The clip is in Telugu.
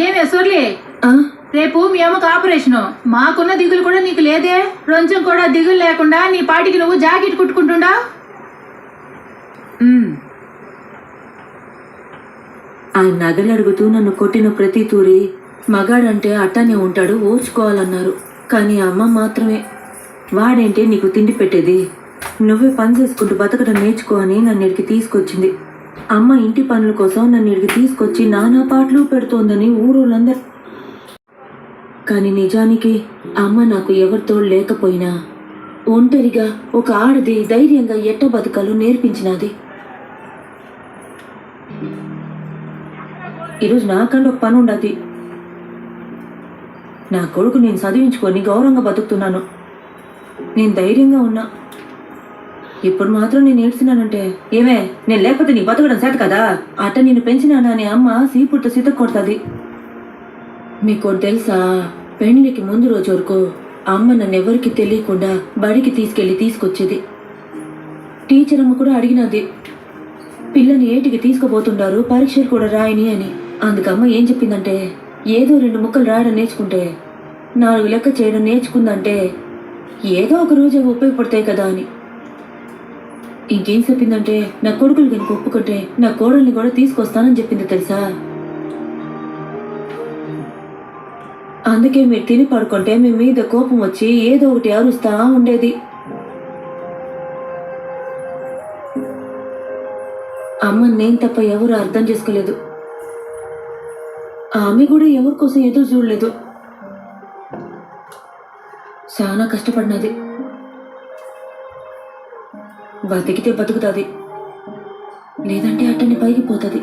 ఏమే సొర్లి, రేపు మీ అమ్మకు ఆపరేషను. మాకున్న దిగులు కూడా నీకు లేదే? కొంచెం కూడా దిగులు లేకుండా నీ పాటికి నువ్వు జాకెట్ కుట్టుకుంటుండా? ఆయన నగలు అడుగుతూ నన్ను కొట్టిన ప్రతి తూరి మగాడంటే అట్టానే ఉంటాడు, ఓర్చుకోవాలన్నారు. కానీ అమ్మ మాత్రమే వాడేంటే నీకు తిండి పెట్టేది, నువ్వే పని చేసుకుంటూ బతకడం నేర్చుకో అని నన్ను ఇడికి తీసుకొచ్చింది. అమ్మ ఇంటి పనుల కోసం నన్ను ఇడికి తీసుకొచ్చి నానా పాటలు పెడుతోందని ఊరోళ్ళందరూ. కానీ నిజానికి అమ్మ నాకు ఎవరితో లేకపోయినా ఒంటరిగా ఒక ఆడది ధైర్యంగా ఎట్ట బతకాలో నేర్పించినది. ఈరోజు నాకంటే ఒక పని ఉండదు. నా కొడుకు నేను చదివించుకొని గౌరవంగా బతుకుతున్నాను, నేను ధైర్యంగా ఉన్నా. ఇప్పుడు మాత్రం నేను ఏడ్చినానంటే ఏమే నేను లేకపోతే నీ బతకడం చేత కదా, అట్ట నేను పెంచినానా అని అమ్మ సీపుట్టు సిత కొడుతుంది. మీకు తెలుసా, పెళ్లికి ముందు రోజు వరకు అమ్మ నన్నెవరికి తెలియకుండా బడికి తీసుకొచ్చేది. టీచర్ అమ్మ కూడా అడిగినది, పిల్లని ఏటికి తీసుకుపోతుండారు, పరీక్షలు కూడా రాయని అని. అందుకమ్మ ఏం చెప్పిందంటే, ఏదో 2 ముక్కలు రాయడం నేర్చుకుంటే 4 లెక్క చేయడం నేర్చుకుందంటే ఏదో ఒక రోజు అవి ఉపయోగపడతాయి కదా అని. ఇంకేం చెప్పిందంటే, నా కొడుకులు కనుక ఒప్పుకుంటే నా కోడల్ని కూడా తీసుకొస్తానని చెప్పింది తెలుసా. అందుకే మీరు తిని పడుకుంటే మీ మీద కోపం వచ్చి ఏదో ఒకటి అరుస్తా ఉండేది. అమ్మ నేను తప్ప ఎవరు అర్థం చేసుకోలేదు. ఆమె కూడా ఎవరి కోసం ఎదురు చూడలేదు. చాలా కష్టపడినది. బతికితే బతుకుతుంది, లేదంటే అట్టని పైకి పోతుంది.